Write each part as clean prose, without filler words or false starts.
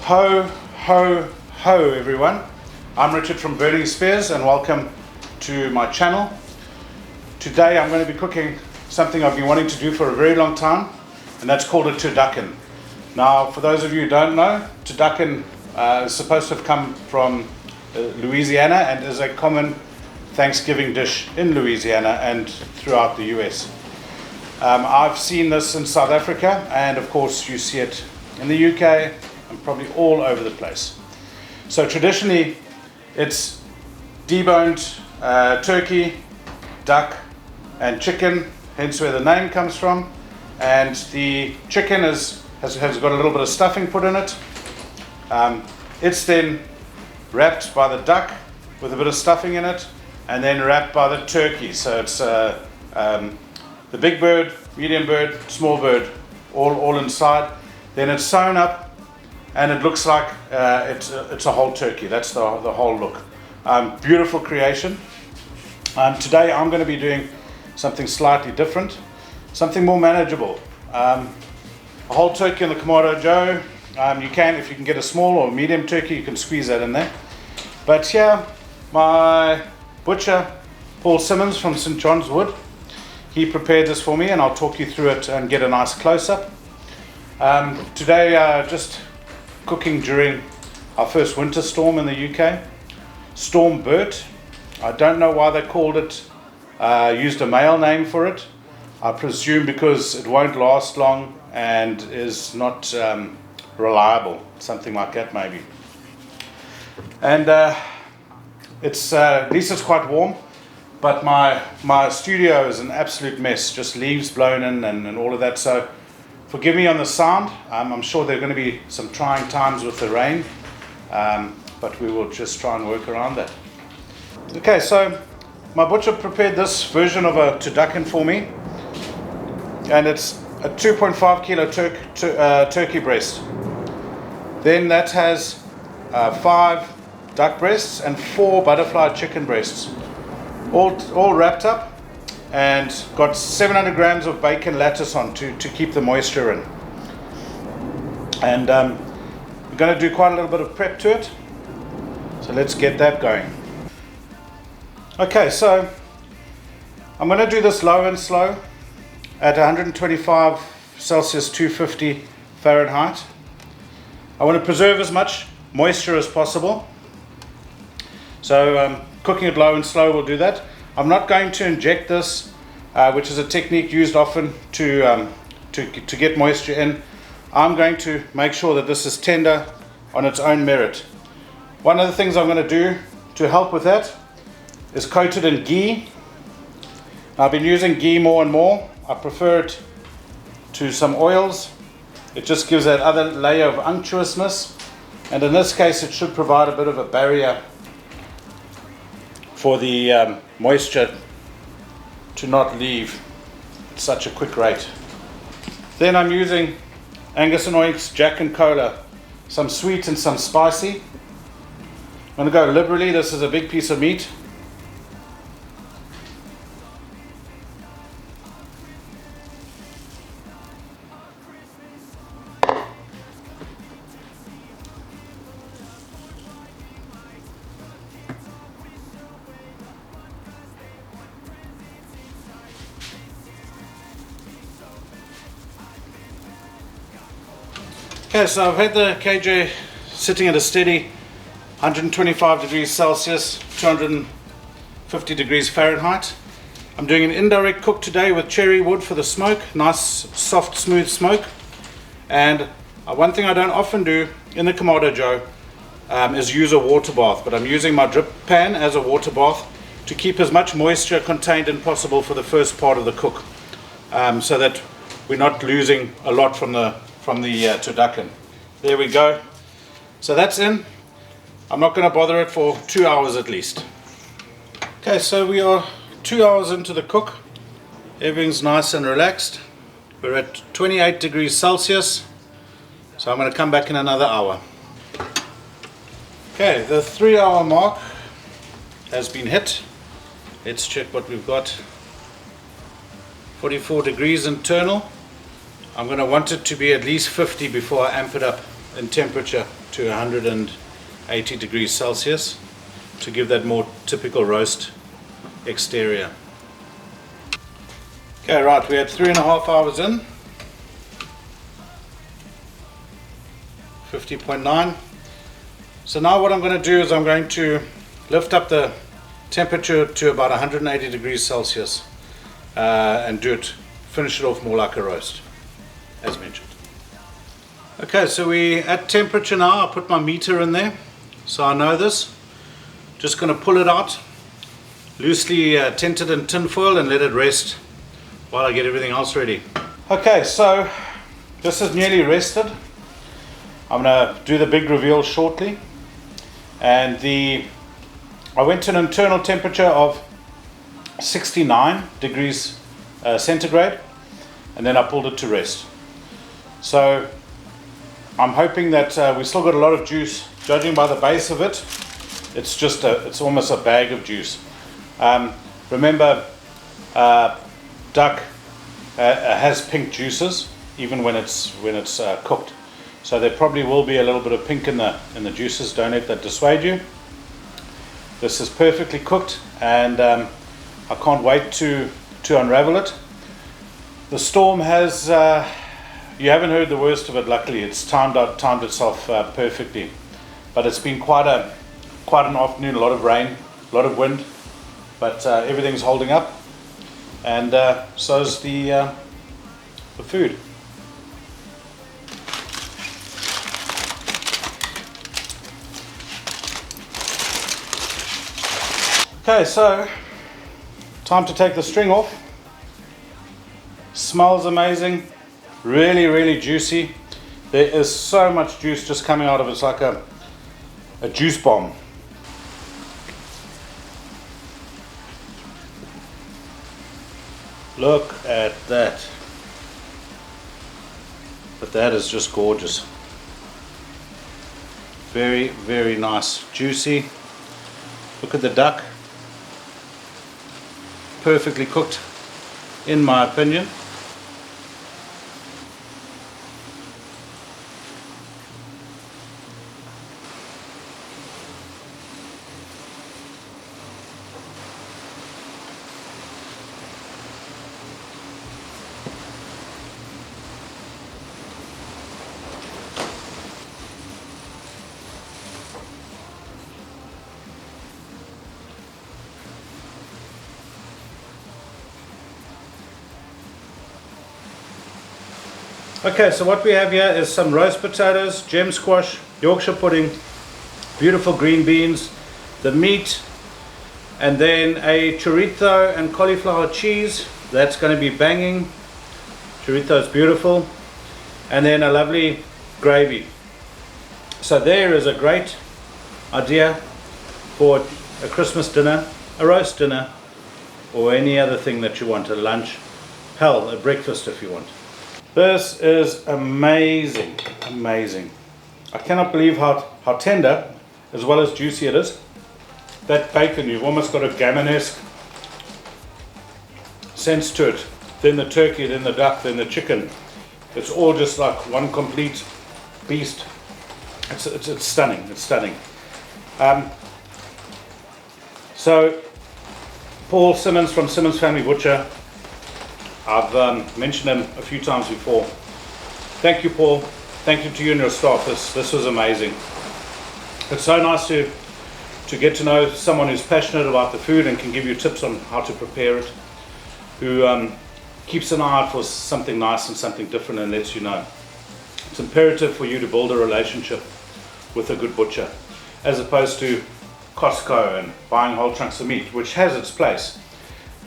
Ho, ho, ho everyone. I'm Richard from Burning Spears and welcome to my channel. Today I'm going to be cooking something I've been wanting to do for a very long time, and that's called a turducken. Now, for those of you who don't know, turducken is supposed to have come from Louisiana and is a common Thanksgiving dish in Louisiana and throughout the US. I've seen this in South Africa, and of course you see it in the UK and probably all over the place. So traditionally it's deboned turkey, duck and chicken, hence where the name comes from. And the chicken has got a little bit of stuffing put in it. It's then wrapped by the duck with a bit of stuffing in it, and then wrapped by the turkey. So it's the big bird, medium bird, small bird, all inside. Then it's sewn up, and it looks like it's a whole turkey. That's the whole look. Beautiful creation. Today I'm going to be doing something slightly different, something more manageable. A whole turkey on the Kamado Joe. If you can get a small or medium turkey, you can squeeze that in there. But here, my butcher, Paul Simmons from St. John's Wood, he prepared this for me, and I'll talk you through it and get a nice close-up. Today, just cooking during our first winter storm in the UK. Storm Bert. I don't know why they called it, used a male name for it. I presume because it won't last long and is not reliable, something like that maybe. And it's at least it's quite warm, but my studio is an absolute mess, just leaves blown in and all of that. So forgive me on the sound. I'm sure there are going to be some trying times with the rain, but we will just try and work around that. Okay, so my butcher prepared this version of a turducken for me, and it's a 2.5 kilo turkey breast. Then that has 5 duck breasts and 4 butterfly chicken breasts, all wrapped up, and got 700 grams of bacon lattice on to keep the moisture in. And we're going to do quite a little bit of prep to it, so let's get that going. Okay, so I'm going to do this low and slow at 125 Celsius, 250 Fahrenheit. I want to preserve as much moisture as possible, so cooking it low and slow will do that. I'm not going to inject this, which is a technique used often to get moisture in. I'm going to make sure that this is tender on its own merit. One of the things I'm going to do to help with that is coat it in ghee. I've been using ghee more and more. I prefer it to some oils. It just gives that other layer of unctuousness, and in this case it should provide a bit of a barrier for the moisture to not leave at such a quick rate. Then I'm using Angus & Oinks Jack and Cola, some sweet and some spicy. I'm going to go liberally. This is a big piece of meat. Okay, so I've had the KJ sitting at a steady 125 degrees Celsius, 250 degrees Fahrenheit. I'm doing an indirect cook today with cherry wood for the smoke, nice soft smooth smoke. And one thing I don't often do in the Kamado Joe is use a water bath, but I'm using my drip pan as a water bath to keep as much moisture contained as possible for the first part of the cook, so that we're not losing a lot from the turducken. There we go. So that's in. I'm not going to bother it for 2 hours at least. Okay, so we are 2 hours into the cook. Everything's nice and relaxed. We're at 28 degrees Celsius. So I'm going to come back in another hour. Okay, the 3 hour mark has been hit. Let's check what we've got. 44 degrees internal. I'm going to want it to be at least 50 before I amp it up in temperature. to 180 degrees Celsius to give that more typical roast exterior. Okay, right, we had 3.5 hours in. 50.9. So now what I'm going to do is I'm going to lift up the temperature to about 180 degrees Celsius and finish it off more like a roast, as mentioned. Okay, so we at temperature now. I put my meter in there, so I know this. Just going to pull it out, loosely tint it in tin foil and let it rest while I get everything else ready. Okay, so this is nearly rested. I'm going to do the big reveal shortly. And I went to an internal temperature of 69 degrees centigrade, and then I pulled it to rest. So I'm hoping that we still got a lot of juice. Judging by the base of it, it's almost a bag of juice. Remember, duck has pink juices even when it's cooked. So there probably will be a little bit of pink in the juices. Don't let that dissuade you. This is perfectly cooked, and I can't wait to unravel it. The storm has, you haven't heard the worst of it. Luckily, it's timed itself perfectly. But it's been quite an afternoon. A lot of rain, a lot of wind, but everything's holding up, and so's the food. Okay, so time to take the string off. Smells amazing, really juicy. There is so much juice just coming out of it. It's like a juice bomb. Look at that. But that is just gorgeous. Very nice, juicy. Look at the duck. Perfectly cooked, in my opinion. Okay, so what we have here is some roast potatoes, gem squash, Yorkshire pudding, beautiful green beans, the meat, and then a chorizo and cauliflower cheese. That's going to be banging. Chorizo is beautiful. And then a lovely gravy. So there is a great idea for a Christmas dinner, a roast dinner, or any other thing that you want, a lunch, hell, a breakfast if you want. This is amazing. I cannot believe how tender as well as juicy it is. That bacon, you've almost got a gammon-esque sense to it. Then the turkey, then the duck, then the chicken. It's all just like one complete beast. It's stunning. So Paul Simmons from Simmons Family Butcher, I've mentioned him a few times before. Thank you, Paul. Thank you to you and your staff. This was amazing. It's so nice to get to know someone who's passionate about the food and can give you tips on how to prepare it, who keeps an eye out for something nice and something different and lets you know. It's imperative for you to build a relationship with a good butcher, as opposed to Costco and buying whole chunks of meat, which has its place.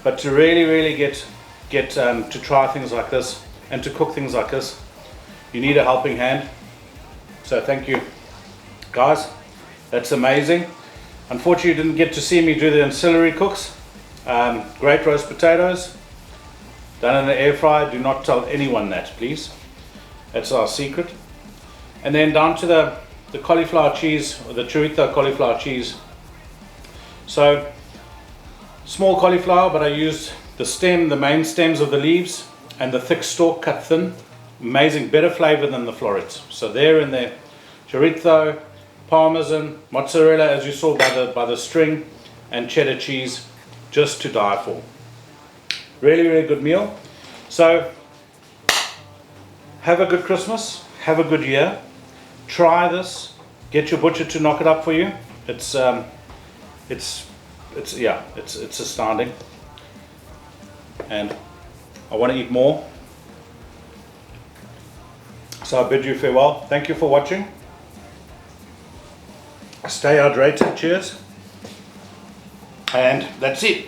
But to really get to try things like this and to cook things like this, you need a helping hand. So thank you, guys. That's amazing. Unfortunately, you didn't get to see me do the ancillary cooks. Great roast potatoes, done in the air fryer. Do not tell anyone that, please. That's our secret. And then down to the cauliflower cheese, or the chorizo cauliflower cheese. So small cauliflower, but I used the main stems of the leaves and the thick stalk cut thin. Amazing, better flavor than the florets. So there in there, chorizo, parmesan, mozzarella, as you saw by the string, and cheddar cheese, just to die for. Really, really good meal. So have a good Christmas, have a good year. Try this. Get your butcher to knock it up for you. It's astounding, and I want to eat more. So I bid you farewell. Thank you for watching. Stay hydrated. Cheers. And that's it.